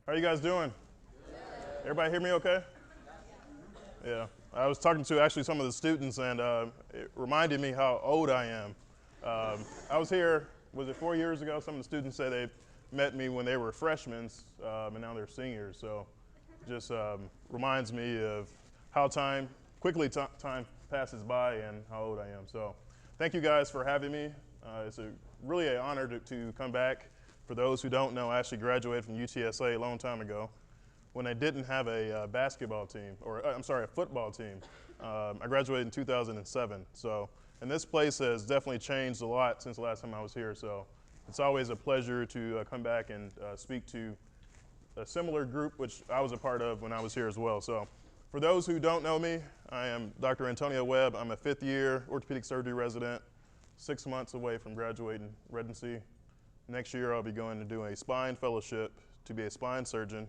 How are you guys doing? Everybody hear me okay? Yeah. I was talking to actually some of the students, and it reminded me how old I am. I was here, was it 4 years ago? Some of the students said they met me when they were freshmen, and now they're seniors. So just reminds me of how quickly time passes by and how old I am. So thank you guys for having me. It's really an honor to come back. For those who don't know, I actually graduated from UTSA a long time ago when they didn't have a basketball team, or I'm sorry, a football team. I graduated in 2007. So, and this place has definitely changed a lot since the last time I was here. So it's always a pleasure to come back and speak to a similar group, which I was a part of when I was here as well. So for those who don't know me, I am Dr. Antonio Webb. I'm a 5th year orthopedic surgery resident, 6 months away from graduating residency. Next year, I'll be going to do a spine fellowship to be a spine surgeon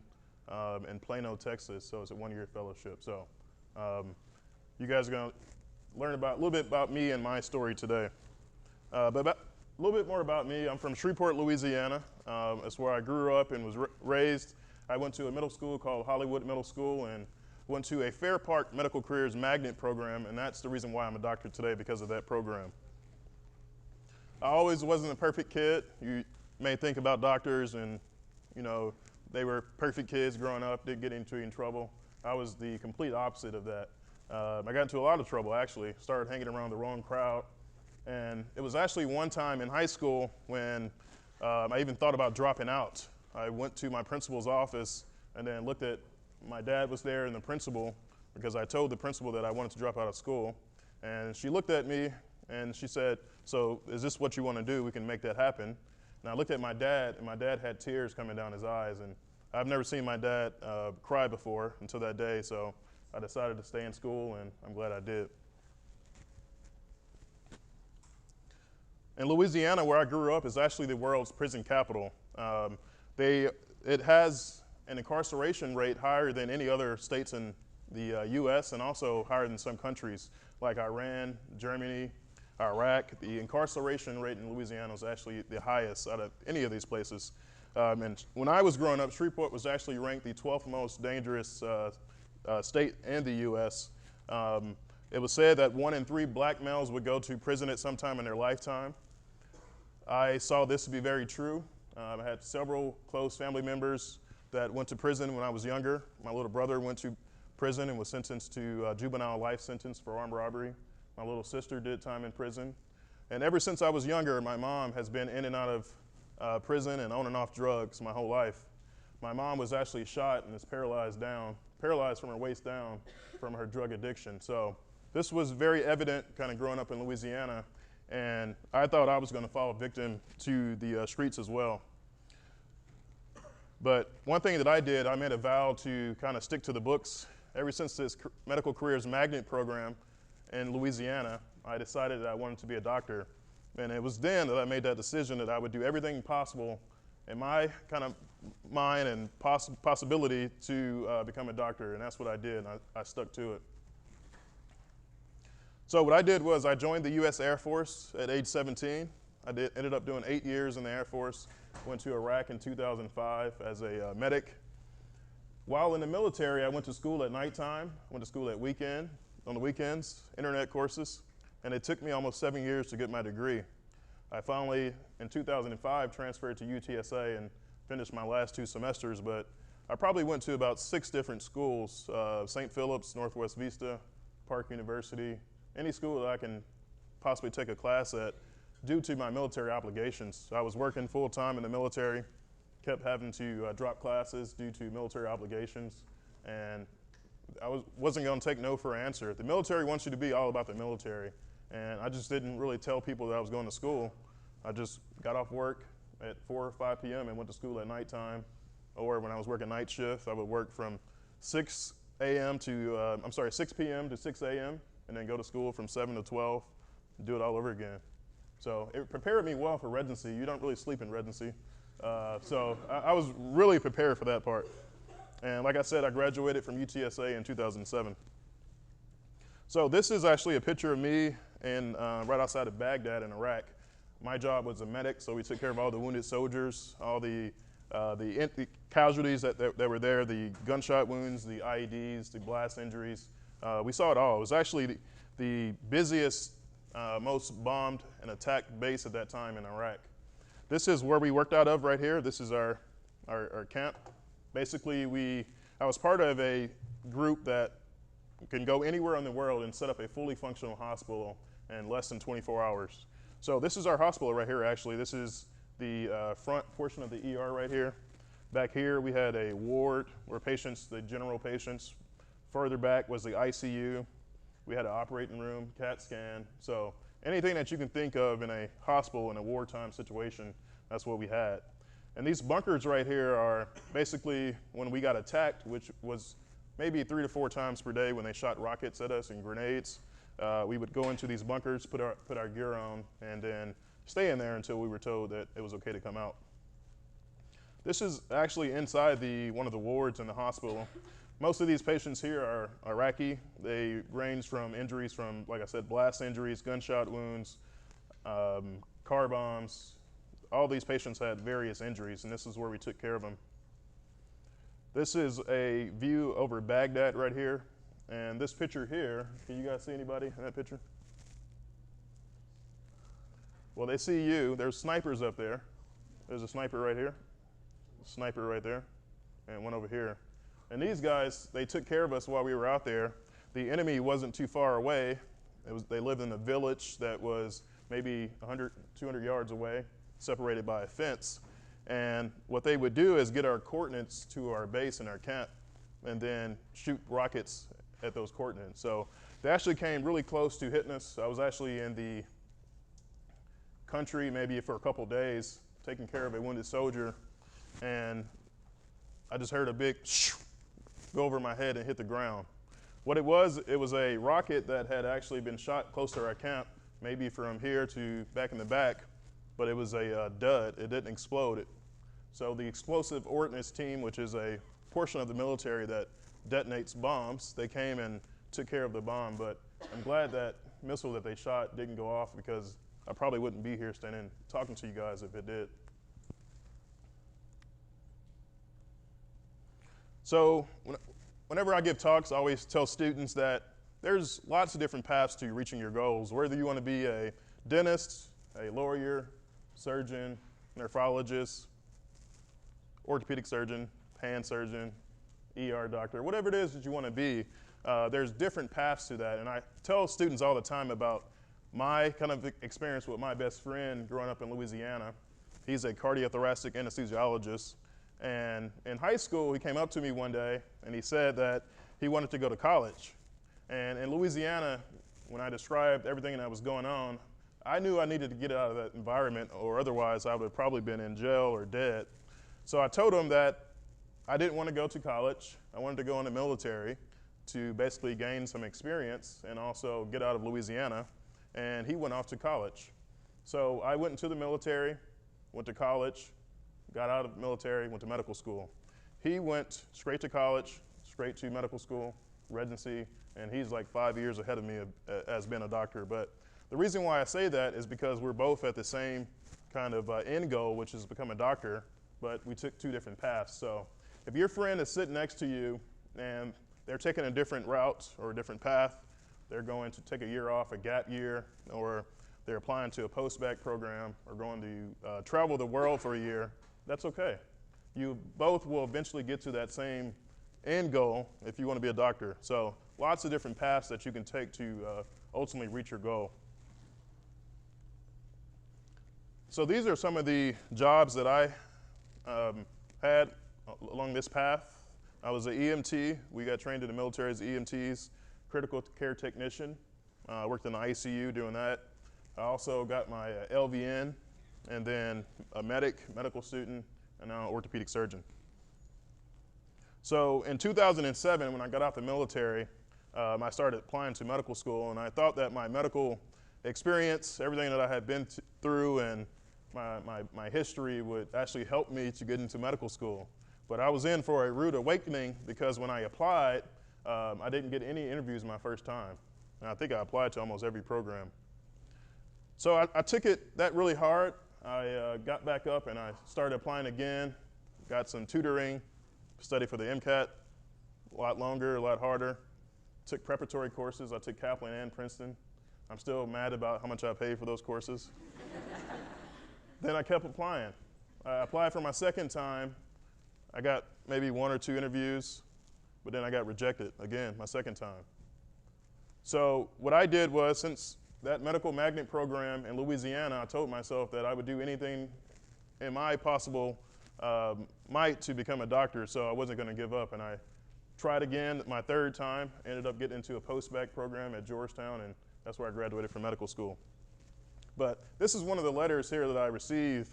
in Plano, Texas. So it's a 1-year fellowship. So you guys are going to learn a little bit about me and my story today. But a little bit more about me. I'm from Shreveport, Louisiana. That's where I grew up and was raised. I went to a middle school called Hollywood Middle School and went to a Fair Park Medical Careers Magnet program, and that's the reason why I'm a doctor today, because of that program. I always wasn't a perfect kid. You may think about doctors and, you know, they were perfect kids growing up, didn't get into any trouble. I was the complete opposite of that. I got into a lot of trouble, actually. Started hanging around the wrong crowd. And it was actually one time in high school when I even thought about dropping out. I went to my principal's office and then looked at, my dad was there and the principal, because I told the principal that I wanted to drop out of school. And she looked at me and she said, "So is this what you want to do? We can make that happen." And I looked at my dad, and my dad had tears coming down his eyes. And I've never seen my dad cry before until that day, so I decided to stay in school, and I'm glad I did. In Louisiana, where I grew up, is actually the world's prison capital. It has an incarceration rate higher than any other states in the US, and also higher than some countries like Iran, Germany, Iraq. The incarceration rate in Louisiana is actually the highest out of any of these places. And when I was growing up, Shreveport was actually ranked the 12th most dangerous state in the US. It was said that 1 in 3 black males would go to prison at some time in their lifetime. I saw this to be very true. I had several close family members that went to prison when I was younger. My little brother went to prison and was sentenced to a juvenile life sentence for armed robbery. My little sister did time in prison. And ever since I was younger, my mom has been in and out of prison and on and off drugs my whole life. My mom was actually shot and is paralyzed from her waist down from her drug addiction. So this was very evident kind of growing up in Louisiana, and I thought I was going to fall victim to the streets as well. But one thing that I did, I made a vow to kind of stick to the books. Ever since this Medical Careers Magnet program in Louisiana, I decided that I wanted to be a doctor. And it was then that I made that decision that I would do everything possible in my kind of mind and possibility to become a doctor, and that's what I did, and I stuck to it. So what I did was I joined the U.S. Air Force at age 17. I ended up doing 8 years in the Air Force, went to Iraq in 2005 as a medic. While in the military, I went to school at nighttime, went to school on the weekends, internet courses, and it took me almost 7 years to get my degree. I finally, in 2005, transferred to UTSA and finished my last 2 semesters, but I probably went to about 6 different schools, St. Philip's, Northwest Vista, Park University, any school that I can possibly take a class at due to my military obligations. I was working full-time in the military, kept having to drop classes due to military obligations, and I wasn't going to take no for an answer. The military wants you to be all about the military, and I just didn't really tell people that I was going to school. I just got off work at 4 or 5 p.m. and went to school at nighttime, or when I was working night shift, I would work from 6 p.m. to 6 a.m., and then go to school from 7 to 12 and do it all over again. So it prepared me well for residency. You don't really sleep in residency. So I was really prepared for that part. And like I said, I graduated from UTSA in 2007. So this is actually a picture of me right outside of Baghdad in Iraq. My job was a medic, so we took care of all the wounded soldiers, all the The casualties that were there, the gunshot wounds, the IEDs, the blast injuries. We saw it all. It was actually the busiest, most bombed and attacked base at that time in Iraq. This is where we worked out of right here. This is our camp. Basically, I was part of a group that can go anywhere in the world and set up a fully functional hospital in less than 24 hours. So this is our hospital right here, actually. This is the front portion of the ER right here. Back here, we had a ward where patients, the general patients. Further back was the ICU. We had an operating room, CAT scan. So anything that you can think of in a hospital in a wartime situation, that's what we had. And these bunkers right here are basically when we got attacked, which was maybe 3 to 4 times per day when they shot rockets at us and grenades. We would go into these bunkers, put our gear on, and then stay in there until we were told that it was okay to come out. This is actually inside one of the wards in the hospital. Most of these patients here are Iraqi. They range from injuries from, like I said, blast injuries, gunshot wounds, car bombs. All these patients had various injuries, and this is where we took care of them. This is a view over Baghdad right here. And this picture here, can you guys see anybody in that picture? Well, they see you. There's snipers up there. There's a sniper right here, a sniper right there, and one over here. And these guys, they took care of us while we were out there. The enemy wasn't too far away. They lived in a village that was maybe 100, 200 yards away, separated by a fence. And what they would do is get our coordinates to our base and our camp and then shoot rockets at those coordinates. So they actually came really close to hitting us. I was actually in the country maybe for a couple days taking care of a wounded soldier, and I just heard a big go over my head and hit the ground. What it was a rocket that had actually been shot close to our camp, maybe from here to back in the back, but it was a dud. It didn't explode. So the explosive ordnance team, which is a portion of the military that detonates bombs, they came and took care of the bomb, but I'm glad that missile that they shot didn't go off because I probably wouldn't be here standing talking to you guys if it did. So whenever I give talks, I always tell students that there's lots of different paths to reaching your goals, whether you want to be a dentist, a lawyer, surgeon, nephrologist, orthopedic surgeon, hand surgeon, ER doctor, whatever it is that you want to be, there's different paths to that. And I tell students all the time about my kind of experience with my best friend growing up in Louisiana. He's a cardiothoracic anesthesiologist. And in high school, he came up to me one day and he said that he wanted to go to college. And in Louisiana, when I described everything that was going on, I knew I needed to get out of that environment, or otherwise I would have probably been in jail or dead. So I told him that I didn't want to go to college. I wanted to go in the military to basically gain some experience and also get out of Louisiana. And he went off to college. So I went into the military, went to college, got out of the military, went to medical school. He went straight to college, straight to medical school, residency, and he's like 5 years ahead of me as being a doctor. But the reason why I say that is because we're both at the same kind of end goal, which is become a doctor, but we took 2 different paths. So if your friend is sitting next to you and they're taking a different route or a different path, they're going to take a year off, a gap year, or they're applying to a post-bac program or going to travel the world for a year, that's okay. You both will eventually get to that same end goal if you want to be a doctor. So lots of different paths that you can take to ultimately reach your goal. So these are some of the jobs that I had along this path. I was an EMT. We got trained in the military as EMTs, critical care technician. I worked in the ICU doing that. I also got my LVN, and then a medical student, and now an orthopedic surgeon. So in 2007, when I got out the military, I started applying to medical school, and I thought that my medical experience, everything that I had been through, and my history would actually help me to get into medical school. But I was in for a rude awakening because when I applied, I didn't get any interviews my first time. And I think I applied to almost every program. So I took that really hard. I got back up and I started applying again, got some tutoring, studied for the MCAT, a lot longer, a lot harder. Took preparatory courses. I took Kaplan and Princeton. I'm still mad about how much I paid for those courses. Then I kept applying. I applied for my second time. I got maybe 1 or 2 interviews, but then I got rejected again, my second time. So what I did was, since that medical magnet program in Louisiana, I told myself that I would do anything in my possible might to become a doctor, so I wasn't going to give up. And I tried again my third time, ended up getting into a post-bac program at Georgetown, and that's where I graduated from medical school. But this is one of the letters here that I received.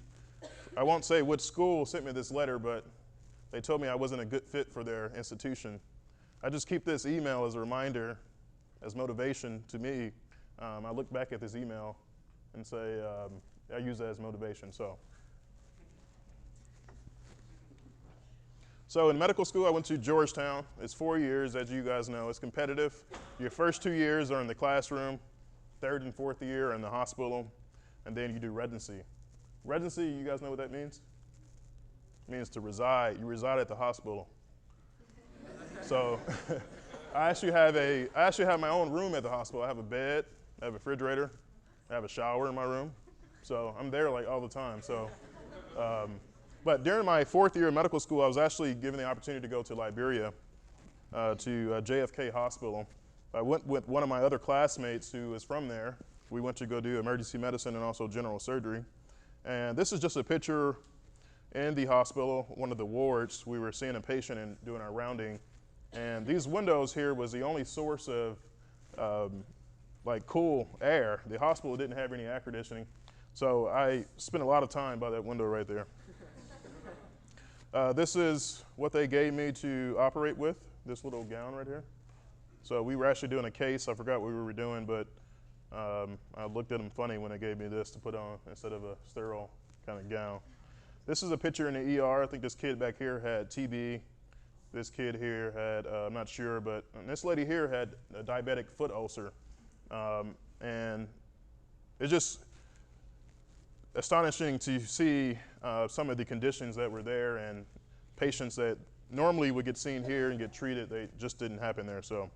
I won't say which school sent me this letter, but they told me I wasn't a good fit for their institution. I just keep this email as a reminder, as motivation to me. I look back at this email and say, I use that as motivation. So in medical school, I went to Georgetown. It's 4 years, as you guys know. It's competitive. Your first 2 years are in the classroom, third and fourth year in the hospital, and then you do residency. Residency, you guys know what that means? It means to reside. You reside at the hospital. So I actually have my own room at the hospital. I have a bed, I have a refrigerator, I have a shower in my room. So I'm there like all the time. But during my fourth year of medical school, I was actually given the opportunity to go to Liberia, to JFK Hospital. I went with one of my other classmates who is from there. We went to go do emergency medicine and also general surgery. And this is just a picture in the hospital, one of the wards. We were seeing a patient and doing our rounding. And these windows here was the only source of like cool air. The hospital didn't have any air conditioning. So I spent a lot of time by that window right there. This is what they gave me to operate with, this little gown right here. So we were actually doing a case. I forgot what we were doing, but I looked at them funny when they gave me this to put on instead of a sterile kind of gown. This is a picture in the ER. I think this kid back here had TB. This kid here had, I'm not sure, but this lady here had a diabetic foot ulcer. And it's just astonishing to see some of the conditions that were there, and patients that normally would get seen here and get treated, they just didn't happen there. So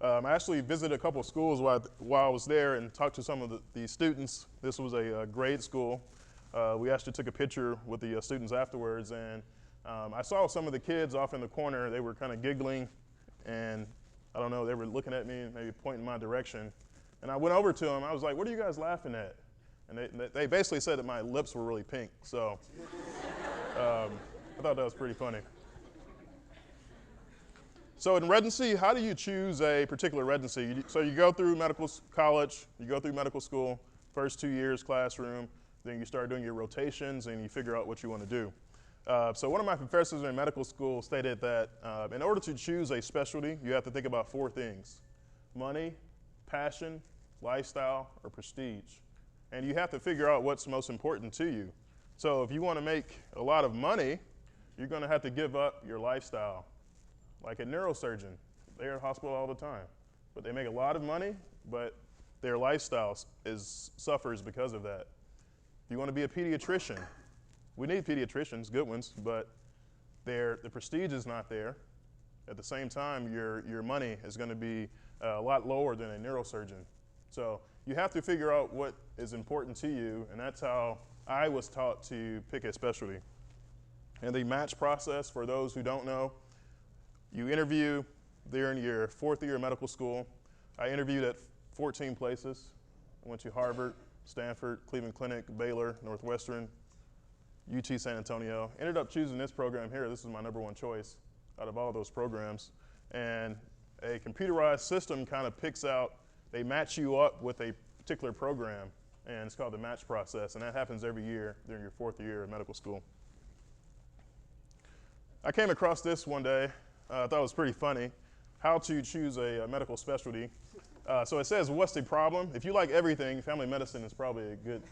I actually visited a couple of schools while I was there and talked to some of the students. This was a grade school. We actually took a picture with the students afterwards, and I saw some of the kids off in the corner. They were kind of giggling, and I don't know, they were looking at me, maybe pointing my direction. And I went over to them. I was like, "What are you guys laughing at?" And they basically said that my lips were really pink. So I thought that was pretty funny. So in residency, how do you choose a particular residency? So you go through medical college, you go through medical school, first 2 years classroom, then you start doing your rotations and you figure out what you want to do. So one of my professors in medical school stated that in order to choose a specialty, you have to think about 4 things: money, passion, lifestyle, or prestige. And you have to figure out what's most important to you. So if you want to make a lot of money, you're going to have to give up your lifestyle. Like a neurosurgeon, they're at hospital all the time, but they make a lot of money, but their lifestyle suffers because of that. If you want to be a pediatrician, we need pediatricians, good ones, but the prestige is not there. At the same time, your money is going to be a lot lower than a neurosurgeon. So you have to figure out what is important to you, and that's how I was taught to pick a specialty. And the match process, for those who don't know, you interview there in your 4th year of medical school. I interviewed at 14 places. I went to Harvard, Stanford, Cleveland Clinic, Baylor, Northwestern, UT San Antonio. Ended up choosing this program here. This is my #1 choice out of all those programs. And a computerized system kind of picks out, they match you up with a particular program, and it's called the match process, and that happens every year during your 4th year of medical school. I came across this one day. I thought it was pretty funny, how to choose a medical specialty. So it says, what's the problem? If you like everything, family medicine is probably a good,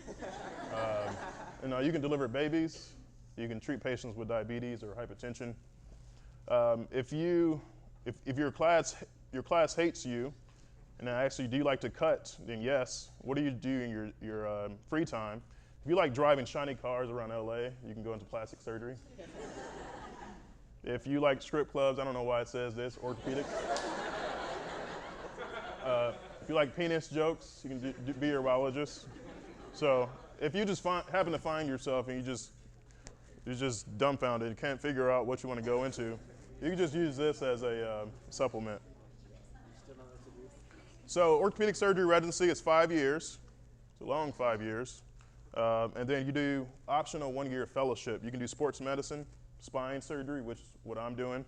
you can deliver babies, you can treat patients with diabetes or hypertension. If your class hates you, and actually do you like to cut, then yes. What do you do in your free time? If you like driving shiny cars around LA, you can go into plastic surgery. If you like strip clubs, I don't know why it says this, orthopedics. If you like penis jokes, you can be a urologist. So if you just happen to find yourself and you're just dumbfounded, you can't figure out what you want to go into, you can just use this as a supplement. So orthopedic surgery residency is 5 years. It's a long 5 years. And then you do optional 1-year fellowship. You can do sports medicine, spine surgery, which is what I'm doing,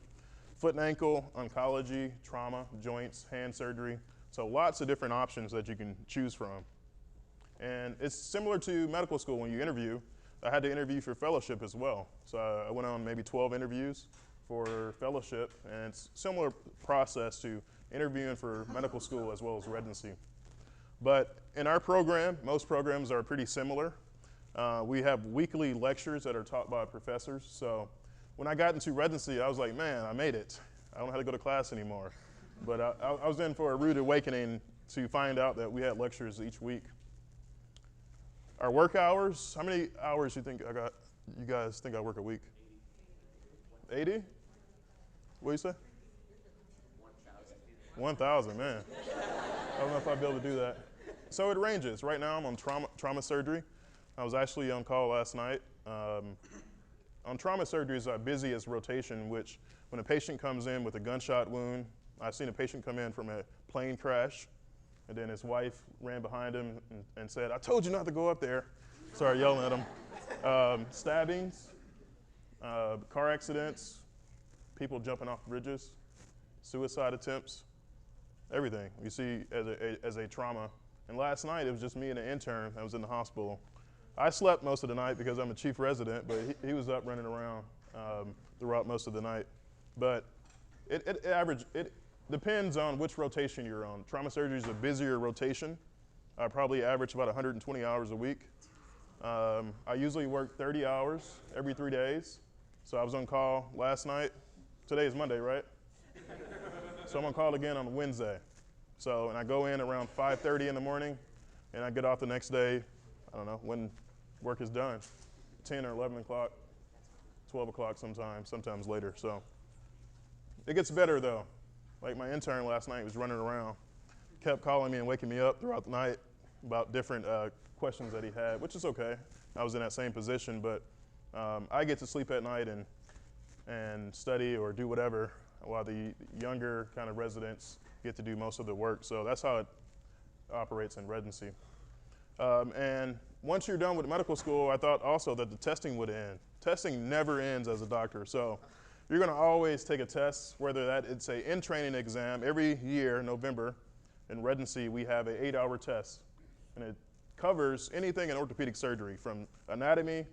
foot and ankle, oncology, trauma, joints, hand surgery. So lots of different options that you can choose from. And it's similar to medical school when you interview. I had to interview for fellowship as well. So I went on maybe 12 interviews for fellowship, and it's a similar process to interviewing for medical school as well as residency. But in our program, most programs are pretty similar. We have weekly lectures that are taught by professors. So when I got into residency, I was like, man, I made it. I don't have to go to class anymore. But I was in for a rude awakening to find out that we had lectures each week. Our work hours, how many hours you guys think I work a week? 80? What do you say? 1,000, man. I don't know if I'd be able to do that. So it ranges. Right now I'm on trauma surgery. I was actually on call last night. On trauma surgery is our busiest rotation, which when a patient comes in with a gunshot wound, I've seen a patient come in from a plane crash, and then his wife ran behind him and said, "I told you not to go up there." Started yelling at him. Stabbings, car accidents, people jumping off bridges, suicide attempts, everything you see as a trauma. And last night it was just me and an intern that was in the hospital. I slept most of the night because I'm a chief resident, but he was up running around throughout most of the night. But it depends on which rotation you're on. Trauma surgery is a busier rotation. I probably average about 120 hours a week. I usually work 30 hours every 3 days. So I was on call last night. Today is Monday, right? So I'm on call again on Wednesday. So, and I go in around 5:30 in the morning, and I get off the next day, I don't know, when work is done, 10 or 11 o'clock, 12 o'clock sometimes later. So it gets better though. Like my intern last night was running around, kept calling me and waking me up throughout the night about different questions that he had, which is okay. I was in that same position, but I get to sleep at night and study or do whatever, while the younger kind of residents get to do most of the work. So that's how it operates in residency. And once you're done with medical school, I thought also that the testing would end. Testing never ends as a doctor. So you're going to always take a test, whether that it's an in-training exam. Every year, November, in residency, we have an 8-hour test. And it covers anything in orthopedic surgery, from anatomy,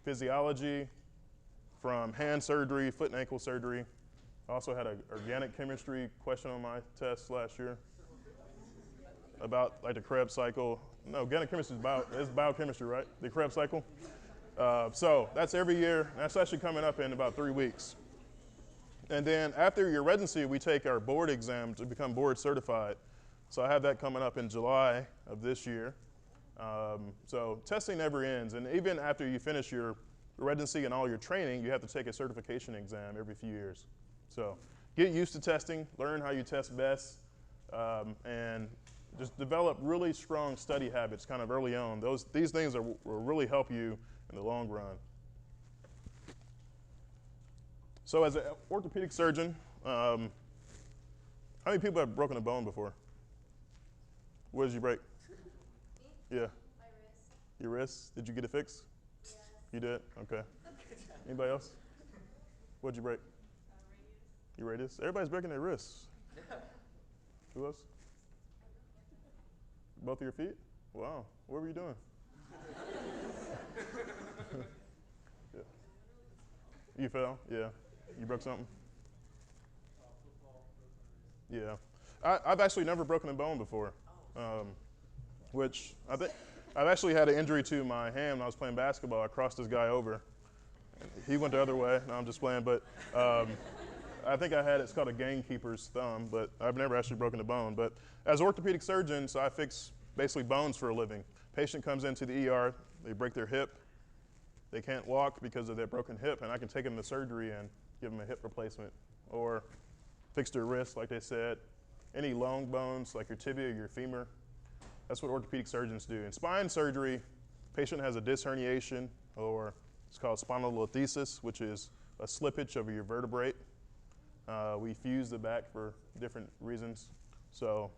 physiology, from hand surgery, foot and ankle surgery. I also had an organic chemistry question on my test last year about like the Krebs cycle. No, organic chemistry is biochemistry, right? The Krebs cycle. So that's every year. That's actually coming up in about 3 weeks. And then after your residency, we take our board exam to become board certified. So I have that coming up in July of this year. So testing never ends. And even after you finish your residency and all your training, you have to take a certification exam every few years. So get used to testing, learn how you test best, and just develop really strong study habits kind of early on. These things will really help you in the long run. So as an orthopedic surgeon, how many people have broken a bone before? What did you break? Yeah. My wrist. Your wrist? Did you get it fixed? Yes. You did? Okay. Anybody else? What did you break? Radius. Your radius? Everybody's breaking their wrists. Who else? Both of your feet? Wow. What were you doing? Yeah. You fell? Yeah. You broke something? Yeah. I've actually never broken a bone before, which I think I've actually had an injury to my hand when I was playing basketball. I crossed this guy over. He went the other way. No, I'm just playing, but I think it's called a gamekeeper's thumb, but I've never actually broken a bone. But as orthopedic surgeons, I fix basically bones for a living. Patient comes into the ER, they break their hip, they can't walk because of their broken hip, and I can take them to surgery and give them a hip replacement or fix their wrist, like they said. Any long bones, like your tibia or your femur, that's what orthopedic surgeons do. In spine surgery, patient has a disc herniation, or it's called spondylolisthesis, which is a slippage of your vertebrae. We fuse the back for different reasons. So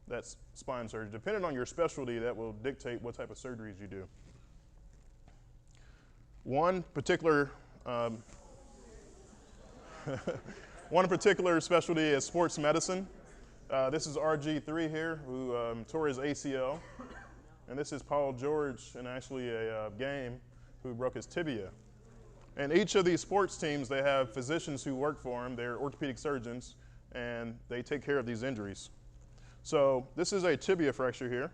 that's spine surgery. Depending on your specialty, that will dictate what type of surgeries you do. One particular specialty is sports medicine. This is RG3 here, who tore his ACL. And this is Paul George in actually a game who broke his tibia. And each of these sports teams, they have physicians who work for them. They're orthopedic surgeons, and they take care of these injuries. So this is a tibia fracture here.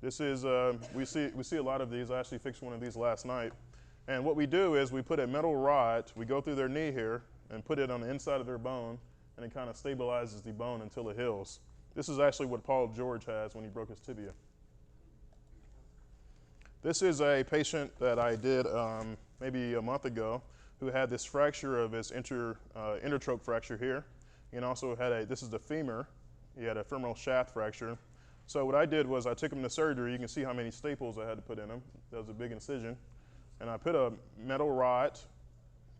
This is, we see a lot of these. I actually fixed one of these last night. And what we do is we put a metal rod, we go through their knee here, and put it on the inside of their bone, and it kind of stabilizes the bone until it heals. This is actually what Paul George has when he broke his tibia. This is a patient that I did maybe a month ago who had this fracture of his intertroch fracture here. He also had this is the femur. He had a femoral shaft fracture. So what I did was I took him to surgery. You can see how many staples I had to put in him. That was a big incision. And I put a metal rod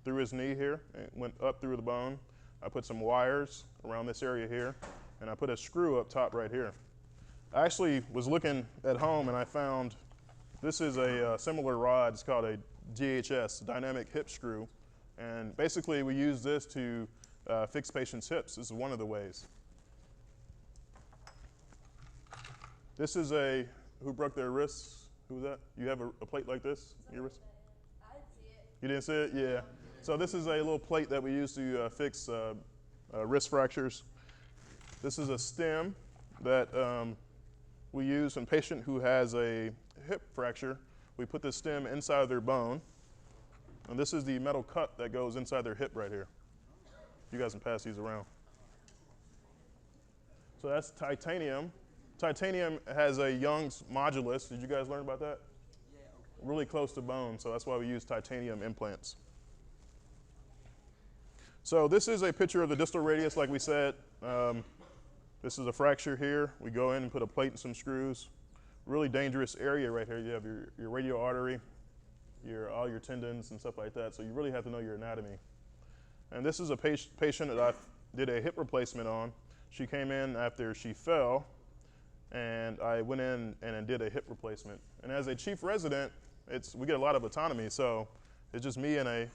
through his knee here. It went up through the bone. I put some wires around this area here. And I put a screw up top right here. I actually was looking at home and I found this is a similar rod. It's called a DHS, dynamic hip screw. And basically we use this to fix patients' hips. This is one of the ways. This is who broke their wrists. Who was that? You have a plate like this in your wrist? I didn't see it. You didn't see it? Yeah. So this is a little plate that we use to fix wrist fractures. This is a stem that we use in a patient who has a hip fracture. We put this stem inside their bone. And this is the metal cut that goes inside their hip right here. You guys can pass these around. So that's titanium. Titanium has a Young's modulus. Did you guys learn about that? Yeah, okay. Really close to bone, so that's why we use titanium implants. So this is a picture of the distal radius, like we said. This is a fracture here. We go in and put a plate and some screws. Really dangerous area right here. You have your radial artery, all your tendons and stuff like that, so you really have to know your anatomy. And this is a patient that I did a hip replacement on. She came in after she fell, and I went in and did a hip replacement. And as a chief resident, we get a lot of autonomy, so it's just me and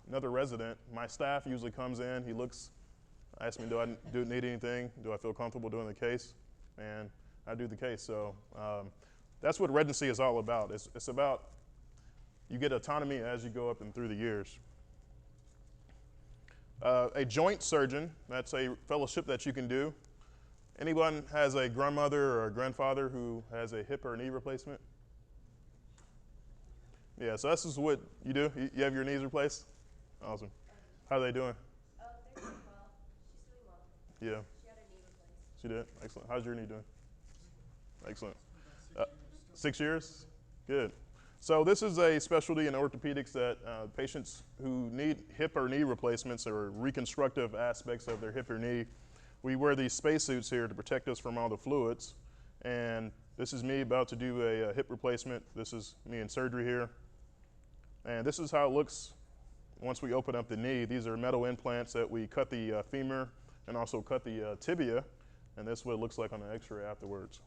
another resident. My staff usually comes in, he looks, asks me, do I need anything? Do I feel comfortable doing the case? And I do the case. So that's what residency is all about. It's about you get autonomy as you go up and through the years. A joint surgeon, that's a fellowship that you can do. Anyone has a grandmother or a grandfather who has a hip or knee replacement? Yeah, so this is what you do. You have your knees replaced? Awesome. How are they doing? Oh, they're doing well. She's doing well. Yeah. She had her knee replaced. She did? Excellent. How's your knee doing? Excellent. 6 years? Good. So this is a specialty in orthopedics that patients who need hip or knee replacements or reconstructive aspects of their hip or knee, we wear these spacesuits here to protect us from all the fluids. And this is me about to do a hip replacement. This is me in surgery here. And this is how it looks once we open up the knee. These are metal implants that we cut the femur and also cut the tibia. And this is what it looks like on the x-ray afterwards.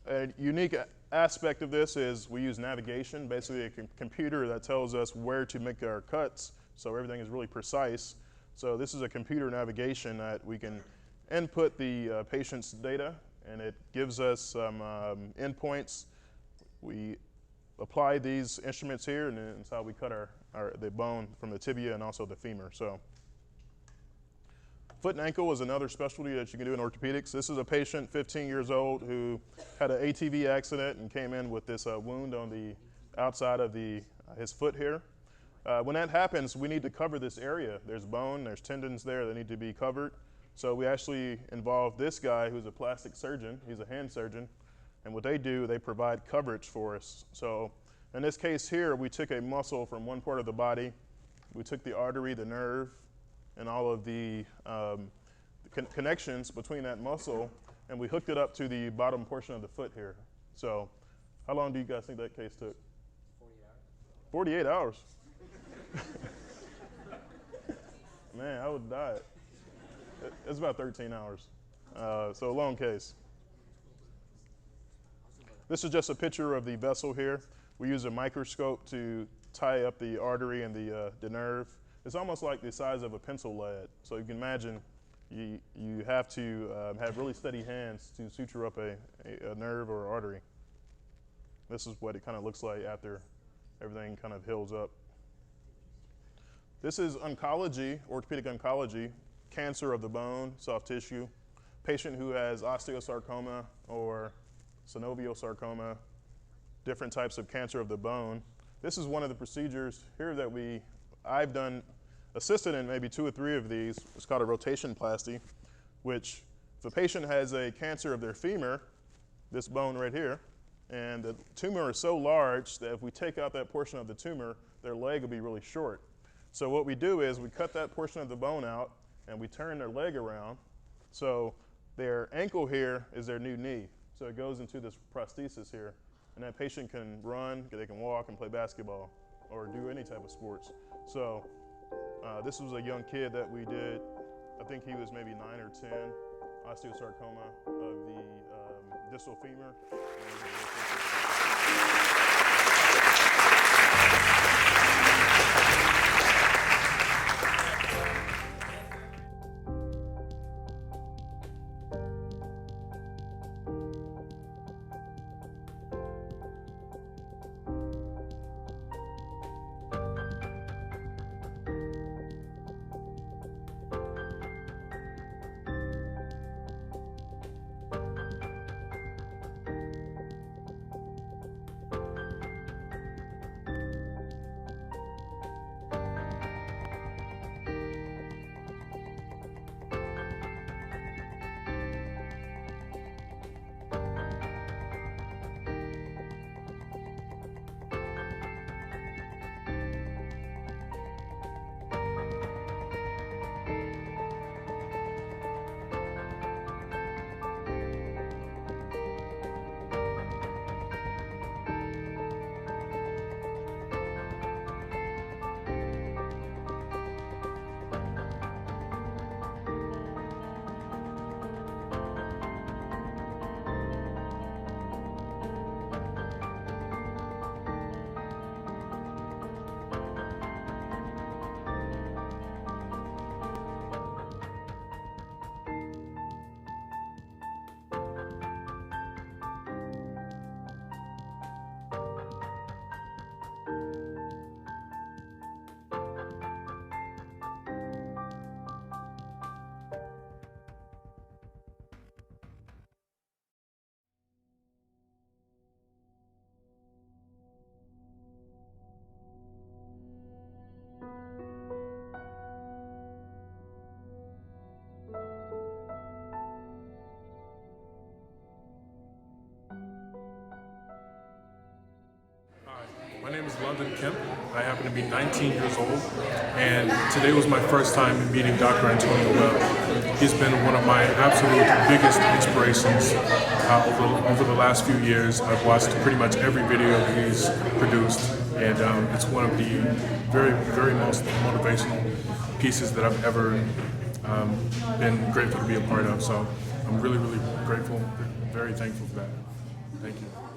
A unique aspect of this is we use navigation, basically a computer that tells us where to make our cuts, so everything is really precise. So this is a computer navigation that we can input the patient's data, and it gives us some endpoints. We apply these instruments here, and that's how we cut the bone from the tibia and also the femur. So foot and ankle is another specialty that you can do in orthopedics. This is a patient, 15 years old, who had an ATV accident and came in with this wound on the outside of his foot here. When that happens, we need to cover this area. There's bone, there's tendons there that need to be covered. So we actually involve this guy who's a plastic surgeon. He's a hand surgeon. And what they do, they provide coverage for us. So in this case here, we took a muscle from one part of the body. We took the artery, the nerve, and all of the connections between that muscle, and we hooked it up to the bottom portion of the foot here. So how long do you guys think that case took? 48 hours. 48 hours? Man, I would die. It's about 13 hours. So a long case. This is just a picture of the vessel here. We use a microscope to tie up the artery and the nerve. It's almost like the size of a pencil lead. So you can imagine you have to have really steady hands to suture up a nerve or artery. This is what it kind of looks like after everything kind of heals up. This is oncology, orthopedic oncology, cancer of the bone, soft tissue, patient who has osteosarcoma or synovial sarcoma, different types of cancer of the bone. This is one of the procedures here that I've done, assisted in maybe 2 or 3 of these. It's called a rotation plasty, which if a patient has a cancer of their femur, this bone right here, and the tumor is so large that if we take out that portion of the tumor, their leg will be really short. So what we do is we cut that portion of the bone out and we turn their leg around. So their ankle here is their new knee. So it goes into this prosthesis here, and that patient can run, they can walk and play basketball or do any type of sports. So this was a young kid that we did, I think he was maybe 9 or 10, osteosarcoma of the distal femur. My name is London Kemp. I happen to be 19 years old, and today was my first time meeting Dr. Antonio Webb. He's been one of my absolute biggest inspirations over the last few years. I've watched pretty much every video he's produced, and it's one of the very, very most motivational pieces that I've ever been grateful to be a part of. So I'm really, really grateful, very thankful for that. Thank you.